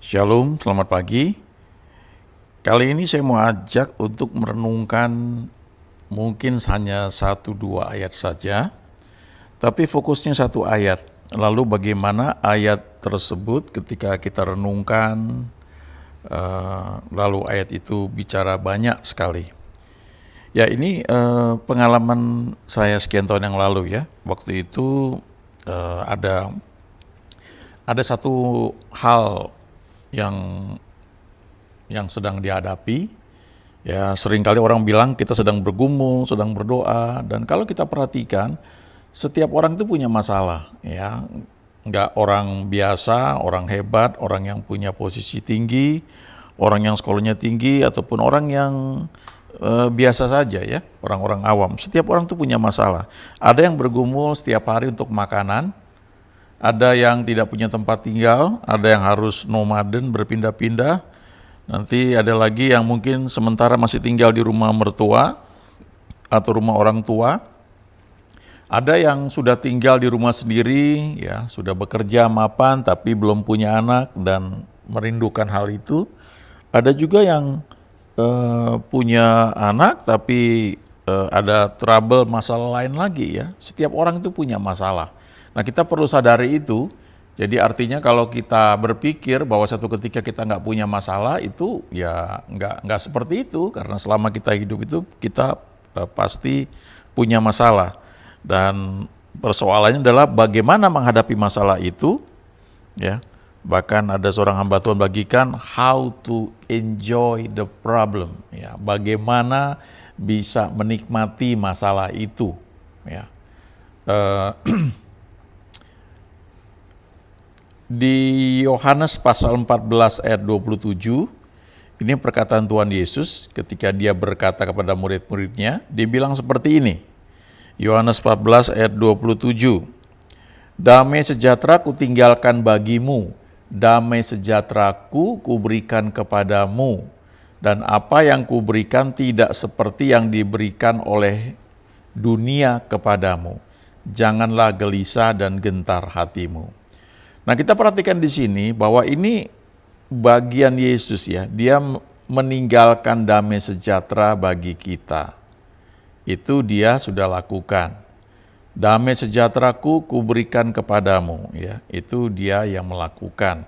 Shalom, selamat pagi. Kali ini saya mau ajak untuk merenungkan mungkin hanya satu dua ayat saja, tapi fokusnya satu ayat. Lalu bagaimana ayat tersebut ketika kita renungkan, lalu ayat itu bicara banyak sekali. Ya ini pengalaman saya sekian tahun yang lalu ya. Waktu itu ada satu hal yang sedang dihadapi. Ya, seringkali orang bilang kita sedang bergumul, sedang berdoa, dan kalau kita perhatikan, setiap orang itu punya masalah, ya. Enggak orang biasa, orang hebat, orang yang punya posisi tinggi, orang yang sekolahnya tinggi, ataupun orang yang biasa saja ya, orang-orang awam. Setiap orang itu punya masalah. Ada yang bergumul setiap hari untuk makanan, ada yang tidak punya tempat tinggal, ada yang harus nomaden berpindah-pindah. Nanti ada lagi yang mungkin sementara masih tinggal di rumah mertua atau rumah orang tua. Ada yang sudah tinggal di rumah sendiri, ya sudah bekerja mapan tapi belum punya anak dan merindukan hal itu. Ada juga yang punya anak tapi ada trouble, masalah lain lagi ya. Setiap orang itu punya masalah. Nah kita perlu sadari itu. Jadi artinya kalau kita berpikir bahwa satu ketika kita nggak punya masalah itu ya nggak seperti itu, karena selama kita hidup itu kita pasti punya masalah, dan persoalannya adalah bagaimana menghadapi masalah itu ya. Bahkan ada seorang hamba Tuhan bagikan how to enjoy the problem ya, bagaimana bisa menikmati masalah itu ya. Di Yohanes pasal 14 ayat 27, ini perkataan Tuhan Yesus ketika dia berkata kepada murid-muridnya, dia bilang seperti ini. Yohanes 14 ayat 27, damai sejahtera kutinggalkan bagimu, damai sejahteraku kuberikan kepadamu, dan apa yang kuberikan tidak seperti yang diberikan oleh dunia kepadamu. Janganlah gelisah dan gentar hatimu. Nah kita perhatikan di sini bahwa ini bagian Yesus ya, dia meninggalkan damai sejahtera bagi kita. Itu dia sudah lakukan. Damai sejahteraku kuberikan kepadamu ya, itu dia yang melakukan.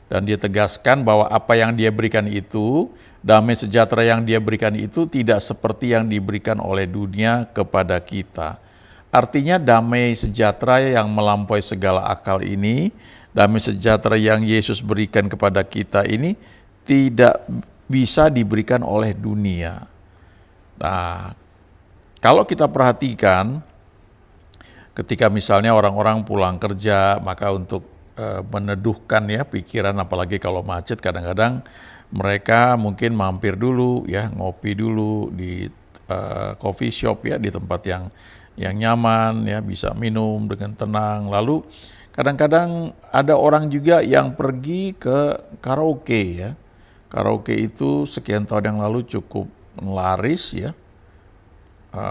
Dan dia tegaskan bahwa apa yang dia berikan itu, damai sejahtera yang dia berikan itu tidak seperti yang diberikan oleh dunia kepada kita. Artinya damai sejahtera yang melampaui segala akal ini, damai sejahtera yang Yesus berikan kepada kita ini tidak bisa diberikan oleh dunia. Nah, kalau kita perhatikan, ketika misalnya orang-orang pulang kerja, maka untuk meneduhkan ya pikiran, apalagi kalau macet, kadang-kadang mereka mungkin mampir dulu ya, ngopi dulu di coffee shop ya, di tempat yang nyaman ya, bisa minum dengan tenang. Lalu kadang-kadang ada orang juga yang pergi ke karaoke ya. Karaoke itu sekian tahun yang lalu cukup laris ya.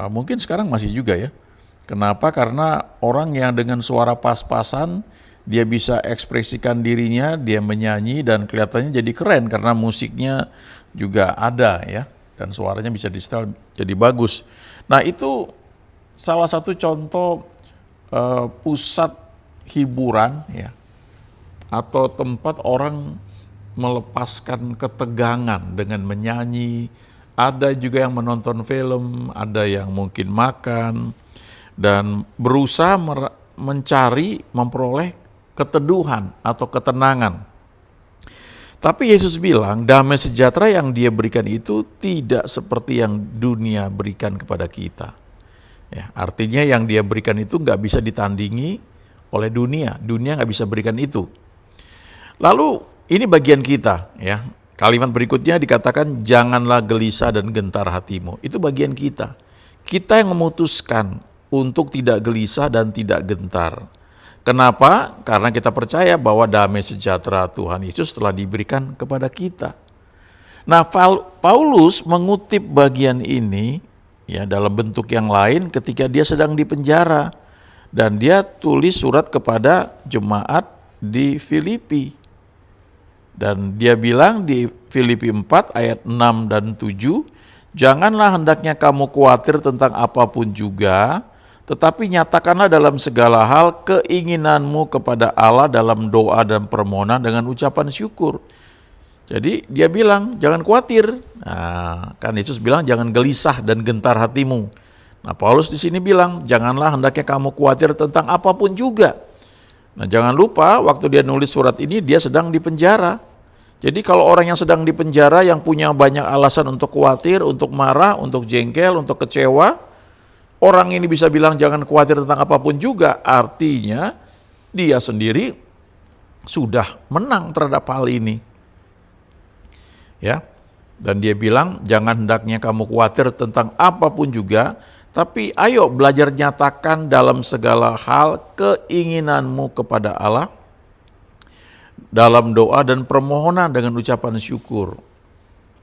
Mungkin sekarang masih juga ya. Kenapa? Karena orang yang dengan suara pas-pasan, dia bisa ekspresikan dirinya, dia menyanyi dan kelihatannya jadi keren karena musiknya juga ada ya. Dan suaranya bisa di-setel jadi bagus. Nah itu salah satu contoh pusat hiburan ya, atau tempat orang melepaskan ketegangan dengan menyanyi. Ada juga yang menonton film, ada yang mungkin makan dan berusaha mencari, memperoleh keteduhan atau ketenangan. Tapi Yesus bilang damai sejahtera yang dia berikan itu tidak seperti yang dunia berikan kepada kita. Ya, artinya yang dia berikan itu nggak bisa ditandingi oleh dunia. Dunia nggak bisa berikan itu. Lalu ini bagian kita ya. Kalimat berikutnya dikatakan janganlah gelisah dan gentar hatimu. Itu bagian kita. Kita yang memutuskan untuk tidak gelisah dan tidak gentar. Kenapa? Karena kita percaya bahwa damai sejahtera Tuhan Yesus telah diberikan kepada kita. Nah, Paulus mengutip bagian ini ya dalam bentuk yang lain ketika dia sedang di penjara, dan dia tulis surat kepada jemaat di Filipi. Dan dia bilang di Filipi 4 ayat 6 dan 7, janganlah hendaknya kamu khawatir tentang apapun juga, tetapi nyatakanlah dalam segala hal keinginanmu kepada Allah dalam doa dan permohonan dengan ucapan syukur. Jadi dia bilang jangan khawatir. Nah, kan Yesus bilang jangan gelisah dan gentar hatimu. Nah, Paulus di sini bilang janganlah hendaknya kamu khawatir tentang apapun juga. Nah, jangan lupa waktu dia nulis surat ini dia sedang di penjara. Jadi kalau orang yang sedang di penjara yang punya banyak alasan untuk khawatir, untuk marah, untuk jengkel, untuk kecewa, orang ini bisa bilang jangan khawatir tentang apapun juga, artinya dia sendiri sudah menang terhadap hal ini. Ya. Dan dia bilang jangan hendaknya kamu khawatir tentang apapun juga, tapi ayo belajar nyatakan dalam segala hal keinginanmu kepada Allah dalam doa dan permohonan dengan ucapan syukur.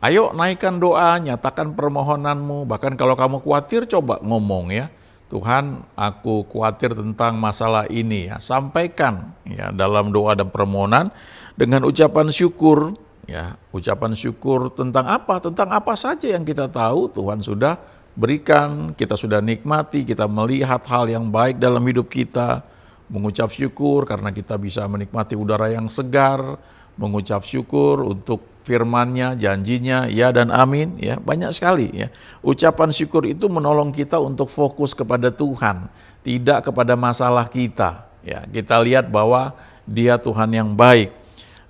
Ayo naikkan doa, nyatakan permohonanmu, bahkan kalau kamu khawatir coba ngomong ya. Tuhan, aku khawatir tentang masalah ini ya. Sampaikan ya dalam doa dan permohonan dengan ucapan syukur. Ya, ucapan syukur tentang apa? Tentang apa saja yang kita tahu Tuhan sudah berikan, kita sudah nikmati, kita melihat hal yang baik dalam hidup kita. Mengucap syukur karena kita bisa menikmati udara yang segar, mengucap syukur untuk firman-Nya, janjinya, ya dan amin, ya banyak sekali ya. Ucapan syukur itu menolong kita untuk fokus kepada Tuhan, tidak kepada masalah kita. Ya, kita lihat bahwa Dia Tuhan yang baik.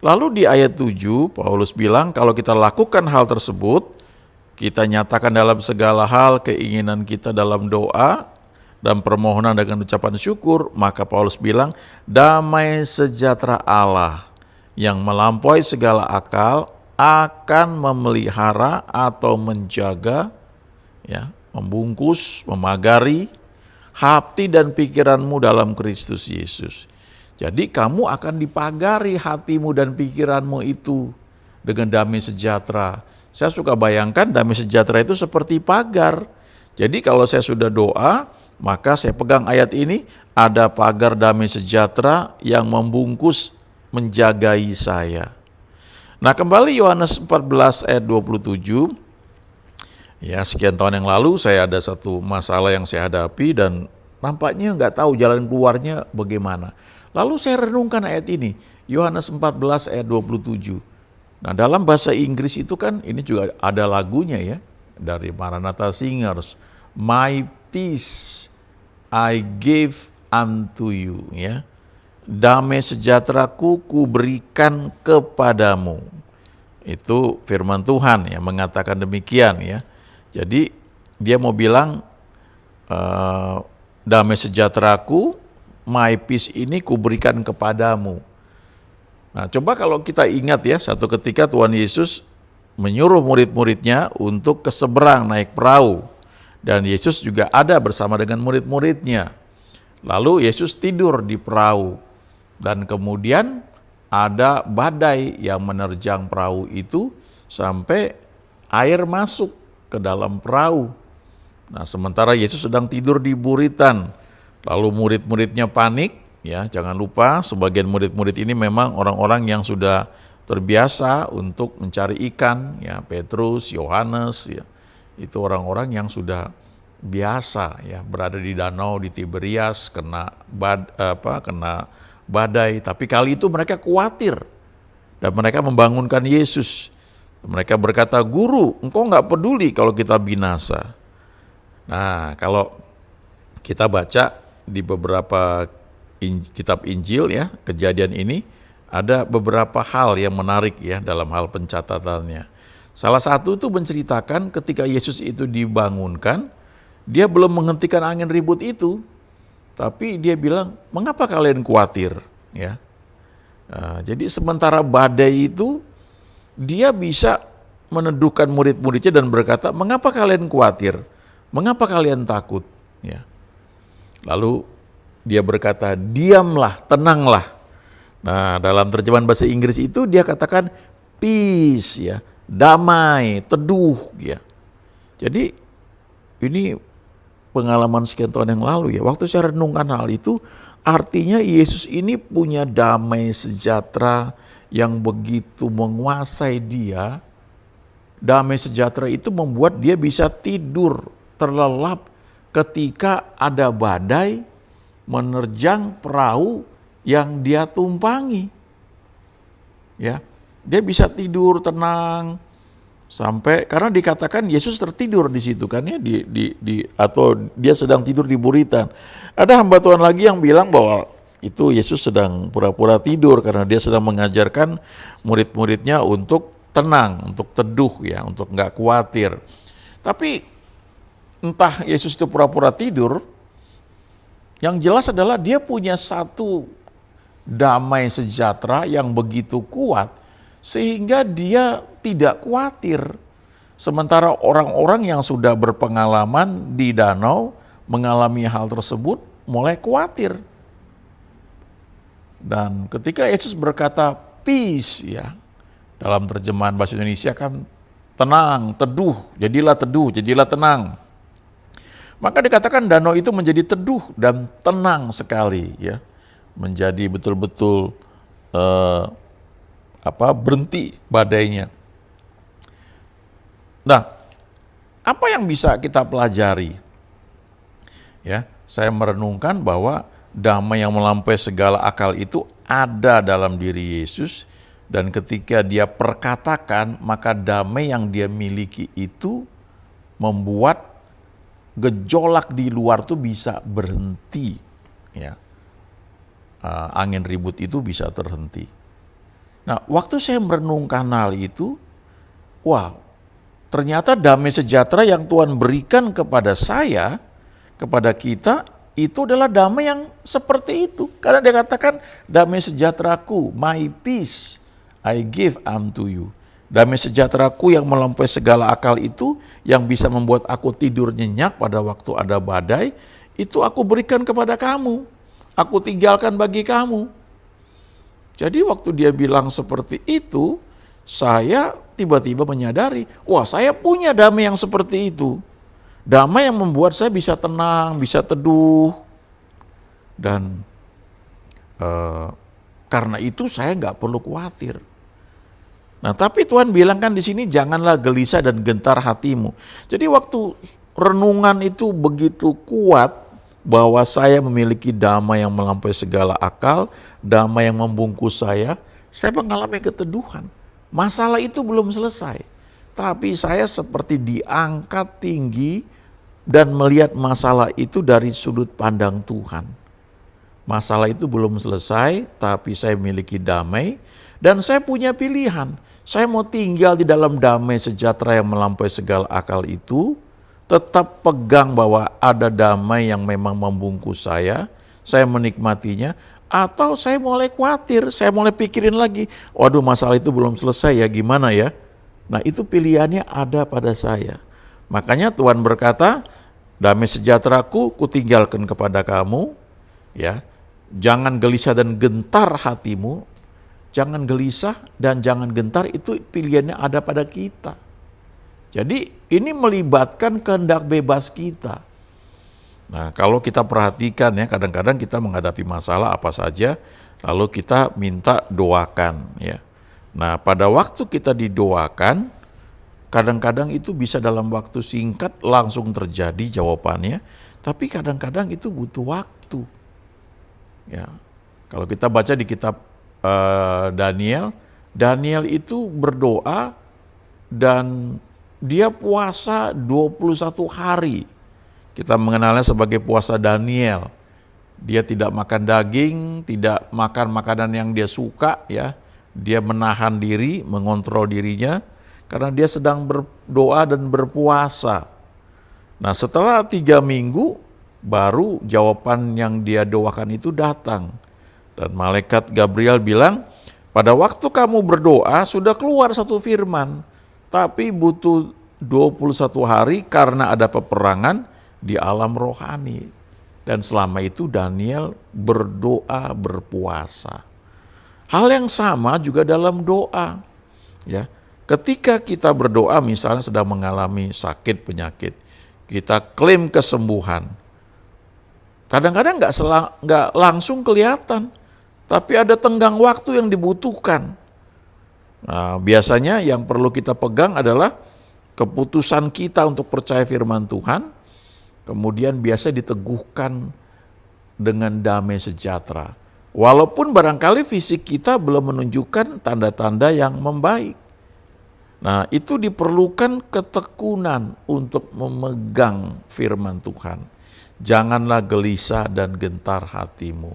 Lalu di ayat 7, Paulus bilang kalau kita lakukan hal tersebut, kita nyatakan dalam segala hal keinginan kita dalam doa dan permohonan dengan ucapan syukur, maka Paulus bilang, damai sejahtera Allah yang melampaui segala akal akan memelihara atau menjaga, ya, membungkus, memagari hati dan pikiranmu dalam Kristus Yesus. Jadi kamu akan dipagari hatimu dan pikiranmu itu dengan damai sejahtera. Saya suka bayangkan damai sejahtera itu seperti pagar. Jadi kalau saya sudah doa, maka saya pegang ayat ini, ada pagar damai sejahtera yang membungkus, menjagai saya. Nah kembali Yohanes 14 ayat 27, ya sekian tahun yang lalu saya ada satu masalah yang saya hadapi dan nampaknya nggak tahu jalan keluarnya bagaimana. Lalu saya renungkan ayat ini, Yohanes 14 ayat 27. Nah dalam bahasa Inggris itu kan ini juga ada lagunya ya, dari Maranatha Singers, My peace I give unto you, ya. Damai sejahteraku kuberikan kepadamu. Itu firman Tuhan yang mengatakan demikian ya. Jadi dia mau bilang damai sejahteraku, my peace ini kuberikan kepadamu. Nah, coba kalau kita ingat ya, satu ketika Tuhan Yesus menyuruh murid-muridnya untuk ke seberang naik perahu. Dan Yesus juga ada bersama dengan murid-muridnya. Lalu Yesus tidur di perahu. Dan kemudian ada badai yang menerjang perahu itu sampai air masuk ke dalam perahu. Nah, sementara Yesus sedang tidur di buritan. Lalu murid-muridnya panik, ya jangan lupa sebagian murid-murid ini memang orang-orang yang sudah terbiasa untuk mencari ikan, ya Petrus, Yohanes, ya itu orang-orang yang sudah biasa ya berada di danau di Tiberias kena badai, tapi kali itu mereka khawatir dan mereka membangunkan Yesus. Mereka berkata, "Guru, engkau nggak peduli kalau kita binasa." Nah, kalau kita baca di beberapa kitab Injil ya, kejadian ini ada beberapa hal yang menarik ya dalam hal pencatatannya. Salah satu itu menceritakan ketika Yesus itu dibangunkan, dia belum menghentikan angin ribut itu, tapi dia bilang, "Mengapa kalian khawatir?" Ya. Nah, jadi sementara badai itu, dia bisa meneduhkan murid-muridnya dan berkata, "Mengapa kalian khawatir? Mengapa kalian takut?" Ya. Lalu dia berkata, "Diamlah, tenanglah." Nah, dalam terjemahan bahasa Inggris itu dia katakan peace ya, damai, teduh ya. Jadi ini pengalaman sekian tahun yang lalu ya. Waktu saya renungkan hal itu, artinya Yesus ini punya damai sejahtera yang begitu menguasai dia, damai sejahtera itu membuat dia bisa tidur terlelap ketika ada badai menerjang perahu yang dia tumpangi. Ya, dia bisa tidur tenang sampai, karena dikatakan Yesus tertidur di situ kan ya, atau dia sedang tidur di buritan. Ada hamba Tuhan lagi yang bilang bahwa itu Yesus sedang pura-pura tidur karena dia sedang mengajarkan murid-muridnya untuk tenang, untuk teduh ya, untuk nggak khawatir. Tapi entah Yesus itu pura-pura tidur, yang jelas adalah dia punya satu damai sejahtera yang begitu kuat sehingga dia tidak khawatir. Sementara orang-orang yang sudah berpengalaman di danau mengalami hal tersebut mulai khawatir. Dan ketika Yesus berkata peace ya, dalam terjemahan bahasa Indonesia kan tenang, teduh, jadilah tenang. Maka dikatakan danau itu menjadi teduh dan tenang sekali ya. Menjadi betul-betul berhenti badainya. Nah, apa yang bisa kita pelajari? Ya, saya merenungkan bahwa damai yang melampaui segala akal itu ada dalam diri Yesus, dan ketika dia perkatakan, maka damai yang dia miliki itu membuat gejolak di luar tuh bisa berhenti, ya. Angin ribut itu bisa terhenti. Nah, waktu saya merenungkan hal itu, wow, ternyata damai sejahtera yang Tuhan berikan kepada saya, kepada kita, itu adalah damai yang seperti itu. Karena dia katakan, damai sejahteraku, my peace, I give unto you. Damai sejahteraku yang melampaui segala akal itu, yang bisa membuat aku tidur nyenyak pada waktu ada badai, itu aku berikan kepada kamu. Aku tinggalkan bagi kamu. Jadi waktu dia bilang seperti itu, saya tiba-tiba menyadari, wah, saya punya damai yang seperti itu. Damai yang membuat saya bisa tenang, bisa teduh. Dan karena itu saya nggak perlu khawatir. Nah, tapi Tuhan bilang kan di sini, janganlah gelisah dan gentar hatimu. Jadi waktu renungan itu begitu kuat bahwa saya memiliki damai yang melampaui segala akal, damai yang membungkus saya mengalami keteduhan. Masalah itu belum selesai, tapi saya seperti diangkat tinggi dan melihat masalah itu dari sudut pandang Tuhan. Masalah itu belum selesai, tapi saya memiliki damai. Dan saya punya pilihan, saya mau tinggal di dalam damai sejahtera yang melampaui segala akal itu, tetap pegang bahwa ada damai yang memang membungkus saya menikmatinya, atau saya mulai khawatir, saya mulai pikirin lagi, waduh, masalah itu belum selesai ya, gimana ya? Nah, itu pilihannya ada pada saya. Makanya Tuhan berkata, damai sejahteraku kutinggalkan kepada kamu, ya. Jangan gelisah dan gentar hatimu. Jangan gelisah dan jangan gentar, itu pilihannya ada pada kita. Jadi ini melibatkan kehendak bebas kita. Nah, kalau kita perhatikan ya, kadang-kadang kita menghadapi masalah apa saja, lalu kita minta doakan ya. Nah, pada waktu kita didoakan, kadang-kadang itu bisa dalam waktu singkat langsung terjadi jawabannya, tapi kadang-kadang itu butuh waktu. Ya. Kalau kita baca di kitab Daniel itu berdoa dan dia puasa 21 hari. Kita mengenalnya sebagai puasa Daniel. Dia tidak makan daging, tidak makan makanan yang dia suka ya. Dia menahan diri, mengontrol dirinya karena dia sedang berdoa dan berpuasa. Nah, setelah 3 minggu baru jawaban yang dia doakan itu datang. Dan malaikat Gabriel bilang, pada waktu kamu berdoa sudah keluar satu firman, tapi butuh 21 hari karena ada peperangan di alam rohani. Dan selama itu Daniel berdoa, berpuasa. Hal yang sama juga dalam doa. Ya, ketika kita berdoa misalnya sedang mengalami sakit penyakit, kita klaim kesembuhan. Kadang-kadang nggak langsung kelihatan. Tapi ada tenggang waktu yang dibutuhkan. Nah, biasanya yang perlu kita pegang adalah keputusan kita untuk percaya firman Tuhan, kemudian biasa diteguhkan dengan damai sejahtera. Walaupun barangkali fisik kita belum menunjukkan tanda-tanda yang membaik. Nah, itu diperlukan ketekunan untuk memegang firman Tuhan. Janganlah gelisah dan gentar hatimu.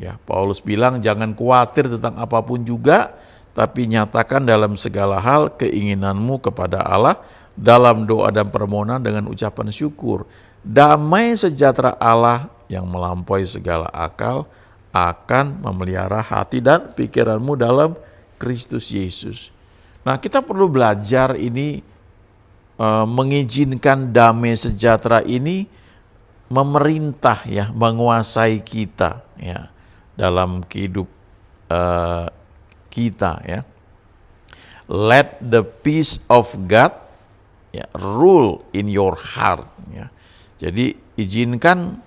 Ya, Paulus bilang jangan khawatir tentang apapun juga, tapi nyatakan dalam segala hal keinginanmu kepada Allah dalam doa dan permohonan dengan ucapan syukur. Damai sejahtera Allah yang melampaui segala akal akan memelihara hati dan pikiranmu dalam Kristus Yesus. Nah, kita perlu belajar ini mengizinkan damai sejahtera ini memerintah ya, menguasai kita ya dalam kehidup kita ya. Let the peace of God ya, rule in your heart ya. Jadi izinkan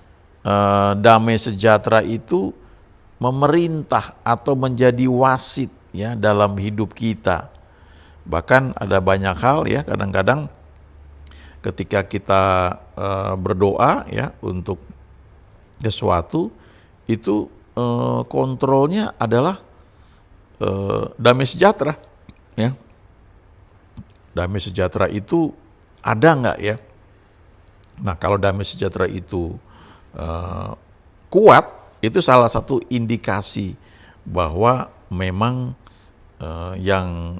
damai sejahtera itu memerintah atau menjadi wasit ya dalam hidup kita. Bahkan ada banyak hal ya, kadang-kadang ketika kita berdoa ya untuk sesuatu itu kontrolnya adalah damai sejahtera ya. Damai sejahtera itu ada nggak ya? Nah, kalau damai sejahtera itu kuat, itu salah satu indikasi bahwa memang yang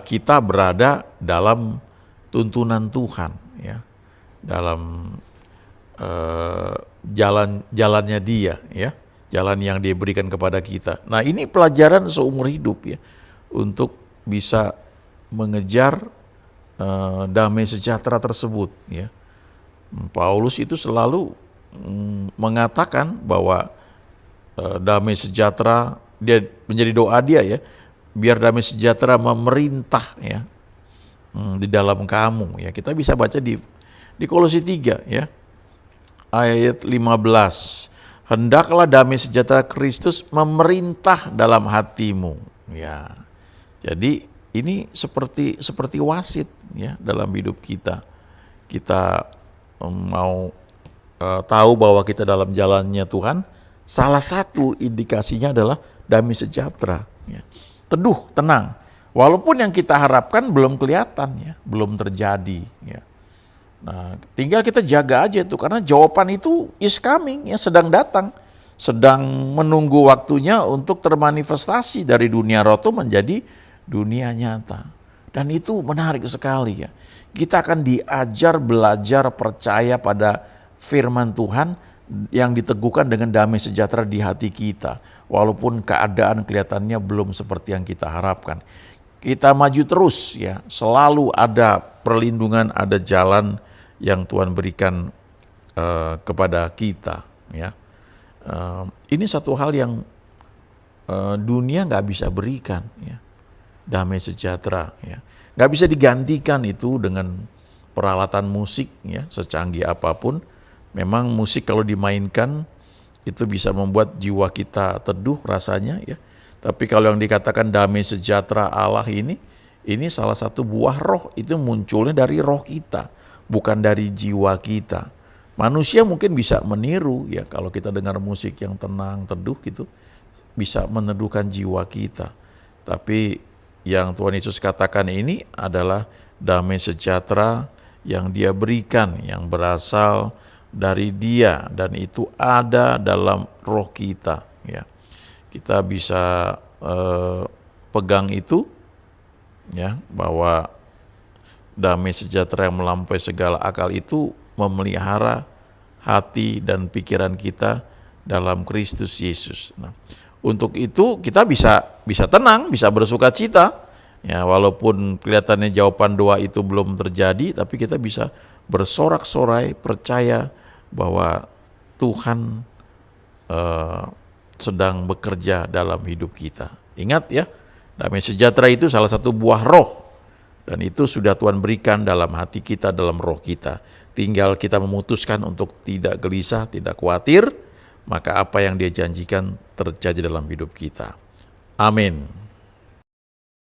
kita berada dalam tuntunan Tuhan ya, dalam jalannya Dia ya, jalan yang Dia berikan kepada kita. Nah, ini pelajaran seumur hidup ya, untuk bisa mengejar damai sejahtera tersebut ya. Paulus itu selalu mengatakan bahwa damai sejahtera, dia menjadi doa dia ya, biar damai sejahtera memerintah ya di dalam kamu ya. Kita bisa baca di Kolose 3 ya, ayat 15. Hendaklah damai sejahtera Kristus memerintah dalam hatimu ya. Jadi ini seperti wasit ya dalam hidup kita. Kita mau tahu bahwa kita dalam jalannya Tuhan, salah satu indikasinya adalah damai sejahtera ya. Teduh, tenang. Walaupun yang kita harapkan belum kelihatan ya, belum terjadi ya. Nah, tinggal kita jaga aja itu, karena jawaban itu is coming ya, sedang datang, sedang menunggu waktunya untuk termanifestasi dari dunia roh itu menjadi dunia nyata. Dan itu menarik sekali ya. Kita akan diajar belajar percaya pada firman Tuhan yang diteguhkan dengan damai sejahtera di hati kita. Walaupun keadaan kelihatannya belum seperti yang kita harapkan. Kita maju terus ya, selalu ada perlindungan, ada jalan yang Tuhan berikan kepada kita ya. Ini satu hal yang dunia nggak bisa berikan ya, damai sejahtera ya. Nggak bisa digantikan itu dengan peralatan musik ya, secanggih apapun. Memang musik kalau dimainkan itu bisa membuat jiwa kita teduh rasanya ya. Tapi kalau yang dikatakan damai sejahtera Allah ini salah satu buah roh, itu munculnya dari roh kita, bukan dari jiwa kita. Manusia mungkin bisa meniru ya, kalau kita dengar musik yang tenang, teduh gitu, bisa meneduhkan jiwa kita. Tapi yang Tuhan Yesus katakan ini adalah damai sejahtera yang Dia berikan, yang berasal dari Dia, dan itu ada dalam roh kita ya. Kita bisa pegang itu ya, bahwa damai sejahtera yang melampaui segala akal itu memelihara hati dan pikiran kita dalam Kristus Yesus. Nah, untuk itu kita bisa tenang, bisa bersuka cita ya, walaupun kelihatannya jawaban doa itu belum terjadi, tapi kita bisa bersorak-sorai percaya bahwa Tuhan sedang bekerja dalam hidup kita. Ingat ya, damai sejahtera itu salah satu buah roh, dan itu sudah Tuhan berikan dalam hati kita, dalam roh kita. Tinggal kita memutuskan untuk tidak gelisah, tidak khawatir, maka apa yang Dia janjikan terjadi dalam hidup kita. Amin.